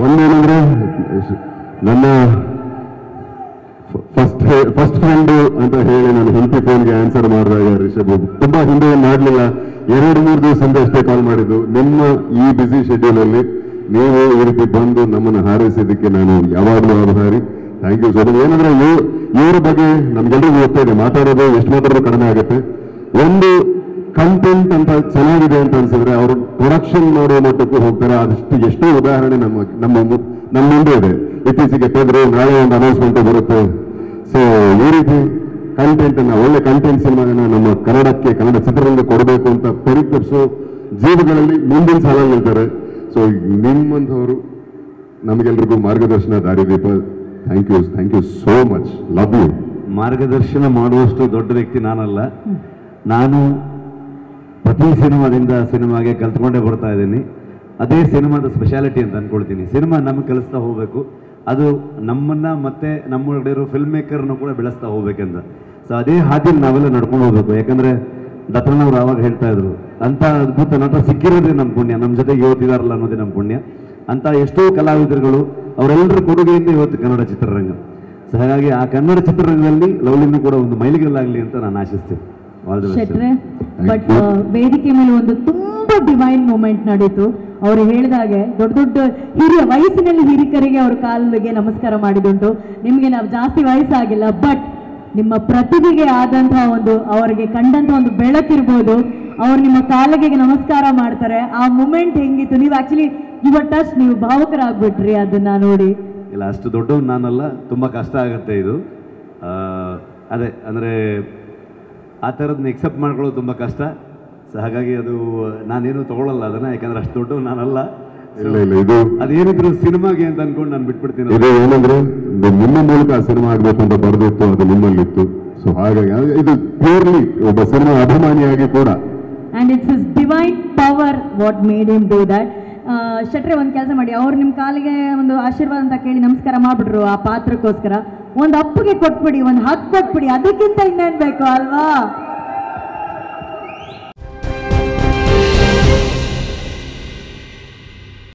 ಒಂದೇನಂದ್ರೆ ನನ್ನ first friend ಅಂತ ಹೇಳಿ ನಾನು ಹೆಂಡತಿ ಫೋನ್ಗೆ ಆನ್ಸರ್ ಮಾಡಿದಾಗ ರಿಷಬ್ ತುಂಬಾ ಹಿಂದೆ ಮಾಡಲಿಲ್ಲ, 2-3 ದಿವಸದಿಂದ ಅಷ್ಟೇ ಕಾಲ್ ಮಾಡಿದ್ದು. ನಿಮ್ಮ ಈ ಬ್ಯುಸಿ ಶೆಡ್ಯೂಲ್ ಅಲ್ಲಿ ನೀವು ಈ ರೀತಿ ಬಂದು ನಮ್ಮನ್ನು ಹಾರೈಸಿದ್ದಕ್ಕೆ ನಾನು ಯಾವಾಗಲೂ ಆಭಾರಿ. Thank you so much. ಏನಂದ್ರೆ ಇವರ ಬಗ್ಗೆ ನಮ್ಗೆಲ್ರಿಗೂ ಗೊತ್ತಾ ಇದೆ, ಮಾತಾಡೋದು ಎಷ್ಟು ಮಾತಾಡೋದು ಕಡಿಮೆ ಆಗುತ್ತೆ. ಒಂದು ಕಂಟೆಂಟ್ ಅಂತ ಚೆನ್ನಾಗಿದೆ ಅಂತ ಅನ್ಸಿದ್ರೆ ಅವರು ಪ್ರೊಡಕ್ಷನ್ ಮಾಡುವ ಮಟ್ಟಕ್ಕೂ ಹೋಗ್ತಾರೆ. ಅದಷ್ಟು ಎಷ್ಟೋ ಉದಾಹರಣೆ ನಮ್ಮ ಮುಂದೆ ಇದೆ. ಇತ್ತೀಚೆಗೆ ತೆಗೆದ್ರೆ ನಾಳೆ ಒಂದು ಅನೌನ್ಸ್ಮೆಂಟ್ ಬರುತ್ತೆ. ಸೊ ಈ ರೀತಿ ಕಂಟೆಂಟ್ ಅನ್ನ, ಒಳ್ಳೆ ಕಂಟೆಂಟ್ ಸಿನಿಮಾನ ನಮ್ಮ ಕನ್ನಡಕ್ಕೆ, ಕನ್ನಡ ಚಿತ್ರರಂಗ ಕೊಡಬೇಕು ಅಂತ ಪರಿತಪಿಸೋ ಜೀವಗಳಲ್ಲಿ ಮುಂದಿನ ಸಾಲಲ್ಲಿ ನಿಲ್ತಾರೆ. ಸೊ ನಿಮ್ಮಂಥವರು ನಮಗೆಲ್ರಿಗೂ ಮಾರ್ಗದರ್ಶನ, ದಾರಿದೀಪ. Thank you so much. Love you. ಮಾರ್ಗದರ್ಶನ ಮಾಡುವಷ್ಟು ದೊಡ್ಡ ವ್ಯಕ್ತಿ ನಾನಲ್ಲ. ನಾನು ಪ್ರತಿ ಸಿನಿಮಾಗೆ ಕಲ್ತ್ಕೊಂಡೇ ಬರ್ತಾ ಇದ್ದೀನಿ. ಅದೇ ಸಿನಿಮಾದ ಸ್ಪೆಷಾಲಿಟಿ ಅಂತ ಅಂದ್ಕೊಳ್ತೀನಿ. ಸಿನಿಮಾ ನಮಗೆ ಕಲಿಸ್ತಾ ಹೋಗಬೇಕು, ಅದು ನಮ್ಮನ್ನು ಮತ್ತೆ ನಮ್ಮೊಳಗಡೆ ಇರೋ ಫಿಲ್ಮ್ ಮೇಕರ್ನ ಕೂಡ ಬೆಳೆಸ್ತಾ ಹೋಗ್ಬೇಕಂತ. ಸೊ ಅದೇ ಹಾದಿಯಲ್ಲಿ ನಾವೆಲ್ಲ ನಡ್ಕೊಂಡು ಹೋಗ್ಬೇಕು. ಯಾಕಂದರೆ ದತ್ತನವ್ರು ಆವಾಗ ಹೇಳ್ತಾ ಇದ್ರು, ಅಂಥ ಅದ್ಭುತ ನಟ ಸಿಕ್ಕಿರೋದೇ ನಮ್ಮ ಪುಣ್ಯ, ನಮ್ಮ ಜೊತೆಗೆ ಓದಿದಾರಲ್ಲ ಅನ್ನೋದೇ ನಮ್ಮ ಪುಣ್ಯ ಅಂತ. ಎಷ್ಟೋ ಕಲಾವಿದರುಗಳು ಅವರೆಲ್ಲರ ಕೊಡುಗೆಯಿಂದ ಇವತ್ತು ಕನ್ನಡ ಚಿತ್ರರಂಗ. ಸೊ ಹಾಗಾಗಿ ಆ ಕನ್ನಡ ಚಿತ್ರರಂಗದಲ್ಲಿ ಲವ್ಲಿನೂ ಕೂಡ ಒಂದು ಮೈಲಿಗಲ್ಲಾಗಲಿ ಅಂತ ನಾನು ಆಶಿಸ್ತೇನೆ. ಶೆಟ್ರೆ, ಬಟ್ ವೇದಿಕೆ ಮೇಲೆ ಒಂದು ತುಂಬಾ ಡಿವೈನ್ ಮೂಮೆಂಟ್ ನಡೀತು. ಅವರು ಹೇಳಿದಾಗೆ ದೊಡ್ಡ ದೊಡ್ಡ ವಯಸ್ಸಿನಲ್ಲಿ ಹಿರಿಕರಿಗೆ ಅವ್ರ ಕಾಲಿಗೆ ನಮಸ್ಕಾರ ಮಾಡಿದುಂಟು. ನಿಮಗೆ ನಾವು ಜಾಸ್ತಿ ವಯಸ್ಸಾಗಿಲ್ಲ, ಬಟ್ ನಿಮ್ಮ ಪ್ರತಿಭೆಗೆ ಆದಂತಹ ಒಂದು, ಅವರಿಗೆ ಕಂಡಂತ ಒಂದು ಬೆಳಕಿರ್ಬೋದು, ಅವ್ರು ನಿಮ್ಮ ಕಾಲಿಗೆ ನಮಸ್ಕಾರ ಮಾಡ್ತಾರೆ. ಆ ಮೂಮೆಂಟ್ ಹೆಂಗಿತ್ತು? ನೀವು ಆಕ್ಚುಲಿ ಯುವರ್ ಟಚ್, ನೀವು ಭಾವುಕರಾಗ್ಬಿಟ್ರಿ ಅದನ್ನ ನೋಡಿ. ಇಲ್ಲ, ಅಷ್ಟು ದೊಡ್ಡವನು ನಾನಲ್ಲ, ತುಂಬ ಕಷ್ಟ ಆಗುತ್ತೆ ಇದು. ಅದೇ ಅಂದರೆ ಆ ಥರದನ್ನ ಎಕ್ಸೆಪ್ಟ್ ಮಾಡ್ಕೊಳ್ಳೋದು ತುಂಬ ಕಷ್ಟ. ಸೊ ಹಾಗಾಗಿ ಅದು ನಾನೇನು ತಗೊಳ್ಳಲ್ಲ ಅದನ್ನ, ಯಾಕಂದ್ರೆ ಅಷ್ಟು ದೊಡ್ಡವು ನಾನಲ್ಲ. ಇದು ಅದೇನಿದ್ರು ಸಿನಿಮಾಗೆ ಅಂತ ಅನ್ಕೊಂಡು ನಾನು ಬಿಟ್ಬಿಡ್ತೀನಿ. ಇದು ಏನಂದ್ರೆ ನಿಮ್ಮ ಮೂಲಕ ಆ ಸಿನಿಮಾ ಆಗ್ಬೇಕು ಅಂತ ಬರೆದಿತ್ತು, ಅದು ನಿಮ್ಮಲ್ಲಿತ್ತು. ಸೊ ಹಾಗಾಗಿ ಇದು ಪ್ಯೂರ್ಲಿ ಒಬ್ಬ ಸಿನಿಮಾ ಅಭಿಮಾನಿಯಾಗಿ ಕೂಡ. And it's his divine power what made him do that. ಶೆಟ್ರೆ, ಒಂದು ಕೆಲಸ ಮಾಡಿ, ಅವ್ರು ನಿಮ್ಮ ಕಾಲಿಗೆ ಒಂದು ಆಶೀರ್ವಾದ ಅಂತ ಕೇಳಿ ನಮಸ್ಕಾರ ಮಾಡ್ಬಿಟ್ರು ಆ ಪಾತ್ರಕ್ಕೋಸ್ಕರ. ಒಂದು ಅಪ್ಪಗೆ ಕೊಟ್ಬಿಡಿ, ಒಂದು ಹತ್ತು ಕೊಟ್ಬಿಡಿ, ಅದಕ್ಕಿಂತ ಇನ್ನೇನು ಬೇಕು ಅಲ್ವಾ?